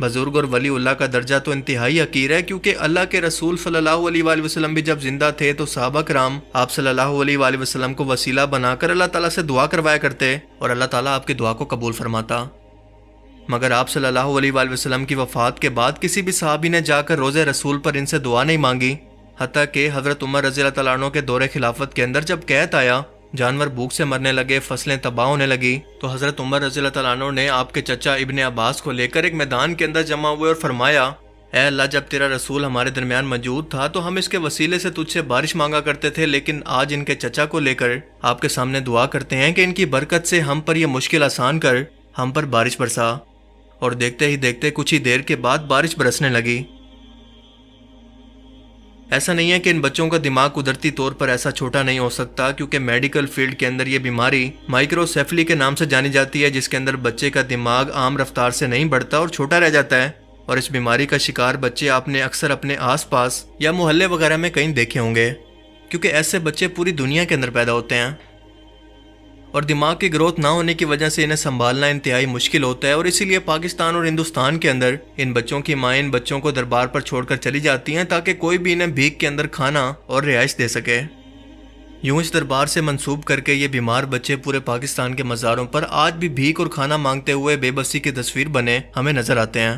بزرگ اور ولی اللہ کا درجہ تو انتہائی حقیر ہے، کیونکہ اللہ کے رسول صلی اللہ علیہ وآلہ وسلم بھی جب زندہ تھے تو صحابہ کرام آپ صلی اللہ علیہ وآلہ وسلم کو وسیلہ بنا کر اللہ تعالیٰ سے دعا کروایا کرتے اور اللہ تعالیٰ آپ کی دعا کو قبول فرماتا۔ مگر آپ صلی اللہ علیہ وآلہ وسلم کی وفات کے بعد کسی بھی صحابی نے جا کر روزے رسول پر ان سے دعا نہیں مانگی، حتیٰ کہ حضرت عمر رضی اللہ تعالیٰ عنہ کے دور خلافت کے اندر جب قحط آیا، جانور بھوک سے مرنے لگے، فصلیں تباہ ہونے لگی، تو حضرت عمر رضی اللہ تعالیٰ عنہ نے آپ کے چچا ابن عباس کو لے کر ایک میدان کے اندر جمع ہوئے اور فرمایا، اے اللہ، جب تیرا رسول ہمارے درمیان موجود تھا تو ہم اس کے وسیلے سے تجھ سے بارش مانگا کرتے تھے، لیکن آج ان کے چچا کو لے کر آپ کے سامنے دعا کرتے ہیں کہ ان کی برکت سے ہم پر یہ مشکل آسان کر ہم پر بارش برسا۔ اور دیکھتے ہی دیکھتے کچھ ہی دیر کے بعد بارش برسنے لگی۔ ایسا نہیں ہے کہ ان بچوں کا دماغ قدرتی طور پر ایسا چھوٹا نہیں ہو سکتا، کیونکہ میڈیکل فیلڈ کے اندر یہ بیماری مائکروسیفلی کے نام سے جانی جاتی ہے، جس کے اندر بچے کا دماغ عام رفتار سے نہیں بڑھتا اور چھوٹا رہ جاتا ہے۔ اور اس بیماری کا شکار بچے آپ نے اکثر اپنے آس پاس یا محلے وغیرہ میں کہیں دیکھے ہوں گے، کیونکہ ایسے بچے پوری دنیا کے اندر پیدا ہوتے ہیں اور دماغ کی گروتھ نہ ہونے کی وجہ سے انہیں سنبھالنا انتہائی مشکل ہوتا ہے، اور اسی لیے پاکستان اور ہندوستان کے اندر ان بچوں کی مائیں ان بچوں کو دربار پر چھوڑ کر چلی جاتی ہیں تاکہ کوئی بھی انہیں بھیک کے اندر کھانا اور رہائش دے سکے۔ یوں اس دربار سے منسوب کر کے یہ بیمار بچے پورے پاکستان کے مزاروں پر آج بھی بھیک اور کھانا مانگتے ہوئے بے بسی کی تصویر بنے ہمیں نظر آتے ہیں،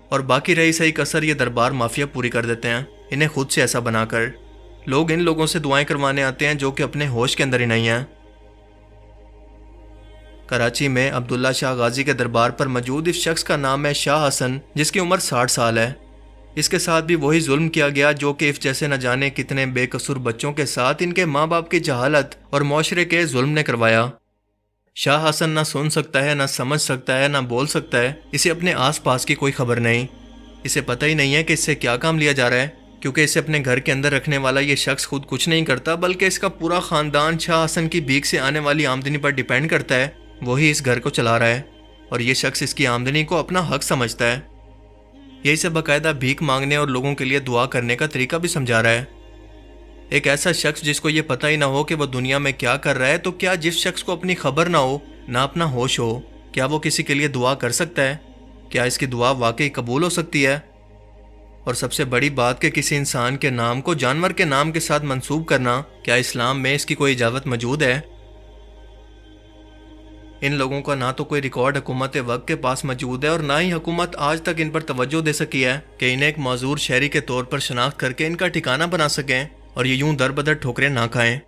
اور باقی رہی صحیح کسر یہ دربار مافیا پوری کر دیتے ہیں انہیں خود سے ایسا بنا کر۔ لوگ ان لوگوں سے دعائیں کروانے آتے ہیں جو کہ اپنے ہوش کے اندر ہی نہیں ہیں۔ کراچی میں عبداللہ شاہ غازی کے دربار پر موجود اس شخص کا نام ہے شاہ حسن، جس کی عمر 60 سال ہے۔ اس کے ساتھ بھی وہی ظلم کیا گیا جو کہ اس جیسے نہ جانے کتنے بے قصور بچوں کے ساتھ ان کے ماں باپ کی جہالت اور معاشرے کے ظلم نے کروایا۔ شاہ حسن نہ سن سکتا ہے، نہ سمجھ سکتا ہے، نہ بول سکتا ہے، اسے اپنے آس پاس کی کوئی خبر نہیں، اسے پتہ ہی نہیں ہے کہ اس سے کیا کام لیا جا رہا ہے، کیونکہ اسے اپنے گھر کے اندر رکھنے والا یہ شخص خود کچھ نہیں کرتا، بلکہ اس کا پورا خاندان شاہ حسن کی بھیک سے آنے والی آمدنی پر ڈیپینڈ کرتا ہے، وہی اس گھر کو چلا رہا ہے، اور یہ شخص اس کی آمدنی کو اپنا حق سمجھتا ہے۔ یہی سے باقاعدہ بھیک مانگنے اور لوگوں کے لیے دعا کرنے کا طریقہ بھی سمجھا رہا ہے۔ ایک ایسا شخص جس کو یہ پتہ ہی نہ ہو کہ وہ دنیا میں کیا کر رہا ہے، تو کیا جس شخص کو اپنی خبر نہ ہو، نہ اپنا ہوش ہو، کیا وہ کسی کے لیے دعا کر سکتا ہے؟ کیا اس کی دعا واقعی قبول ہو سکتی ہے؟ اور سب سے بڑی بات کہ کسی انسان کے نام کو جانور کے نام کے ساتھ منسوب کرنا، کیا اسلام میں اس کی کوئی اجازت موجود ہے؟ ان لوگوں کا نہ تو کوئی ریکارڈ حکومت وقت کے پاس موجود ہے، اور نہ ہی حکومت آج تک ان پر توجہ دے سکی ہے کہ انہیں ایک معذور شہری کے طور پر شناخت کر کے ان کا ٹھکانہ بنا سکیں اور یہ یوں در بدر ٹھوکریں نہ کھائیں۔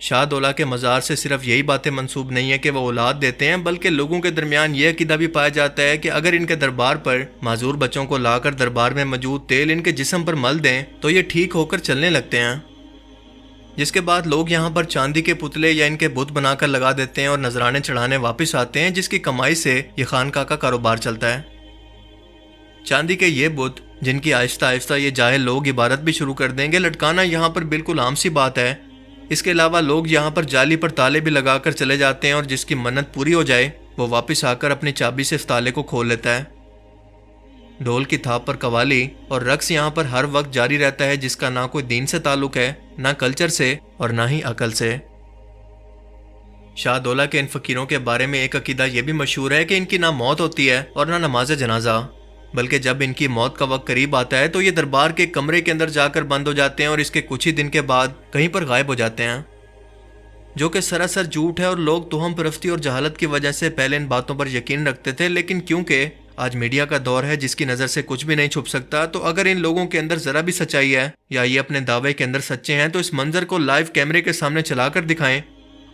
شاہ دولہ کے مزار سے صرف یہی باتیں منسوب نہیں ہے کہ وہ اولاد دیتے ہیں، بلکہ لوگوں کے درمیان یہ عقیدہ بھی پایا جاتا ہے کہ اگر ان کے دربار پر معذور بچوں کو لا کر دربار میں موجود تیل ان کے جسم پر مل دیں تو یہ ٹھیک ہو کر چلنے لگتے ہیں، جس کے بعد لوگ یہاں پر چاندی کے پتلے یا ان کے بت بنا کر لگا دیتے ہیں اور نذرانے چڑھانے واپس آتے ہیں، جس کی کمائی سے یہ خانقاہ کا کاروبار چلتا ہے۔ چاندی کے یہ بت جن کی آہستہ آہستہ یہ جاہل لوگ عبادت بھی شروع کر دیں گے، لٹکانا یہاں پر بالکل عام سی بات ہے۔ اس کے علاوہ لوگ یہاں پر جالی پر تالے بھی لگا کر چلے جاتے ہیں، اور جس کی منت پوری ہو جائے وہ واپس آ کر اپنی چابی سے اس تالے کو کھول لیتا ہے۔ ڈھول کی تھاپ پر قوالی اور رقص یہاں پر ہر وقت جاری رہتا ہے، جس کا نہ کوئی دین سے تعلق ہے، نہ کلچر سے، اور نہ ہی عقل سے۔ شاہ دولہ کے ان فقیروں کے بارے میں ایک عقیدہ یہ بھی مشہور ہے کہ ان کی نہ موت ہوتی ہے اور نہ نماز جنازہ، بلکہ جب ان کی موت کا وقت قریب آتا ہے تو یہ دربار کے کمرے کے اندر جا کر بند ہو جاتے ہیں اور اس کے کچھ ہی دن کے بعد کہیں پر غائب ہو جاتے ہیں، جو کہ سراسر جھوٹ ہے، اور لوگ توہم پرستی اور جہالت کی وجہ سے پہلے ان باتوں پر یقین رکھتے تھے، لیکن کیونکہ آج میڈیا کا دور ہے جس کی نظر سے کچھ بھی نہیں چھپ سکتا، تو اگر ان لوگوں کے اندر ذرا بھی سچائی ہے یا یہ اپنے دعوے کے اندر سچے ہیں تو اس منظر کو لائیو کیمرے کے سامنے چلا کر دکھائیں،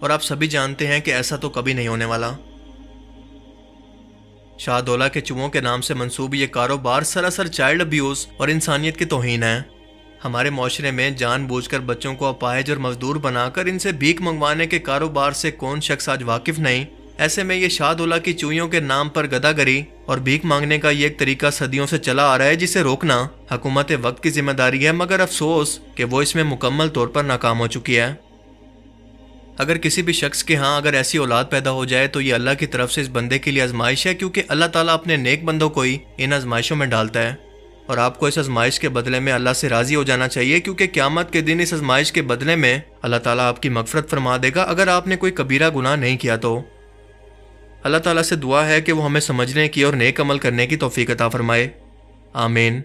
اور آپ سبھی جانتے ہیں کہ ایسا تو کبھی نہیں ہونے والا۔ شاہ دولہ کے چوہوں کے نام سے منسوب یہ کاروبار سراسر چائلڈ ابیوز اور انسانیت کی توہین ہے۔ ہمارے معاشرے میں جان بوجھ کر بچوں کو اپاہج اور مزدور بنا کر ان سے بھیک منگوانے کے کاروبار سے کون شخص آج واقف نہیں؟ ایسے میں یہ شاہ دولہ کی چوہیوں کے نام پر گدا گری اور بھیک مانگنے کا یہ ایک طریقہ صدیوں سے چلا آ رہا ہے، جسے روکنا حکومت وقت کی ذمہ داری ہے، مگر افسوس کہ وہ اس میں مکمل طور پر ناکام ہو چکی ہے۔ اگر کسی بھی شخص کے ہاں اگر ایسی اولاد پیدا ہو جائے تو یہ اللہ کی طرف سے اس بندے کے لیے آزمائش ہے، کیونکہ اللہ تعالیٰ اپنے نیک بندوں کو ہی ان آزمائشوں میں ڈالتا ہے، اور آپ کو اس آزمائش کے بدلے میں اللہ سے راضی ہو جانا چاہیے، کیونکہ قیامت کے دن اس آزمائش کے بدلے میں اللہ تعالیٰ آپ کی مغفرت فرما دے گا اگر آپ نے کوئی کبیرہ گناہ نہیں کیا تو۔ اللہ تعالیٰ سے دعا ہے کہ وہ ہمیں سمجھنے کی اور نیک عمل کرنے کی توفیق عطا فرمائے۔ آمین۔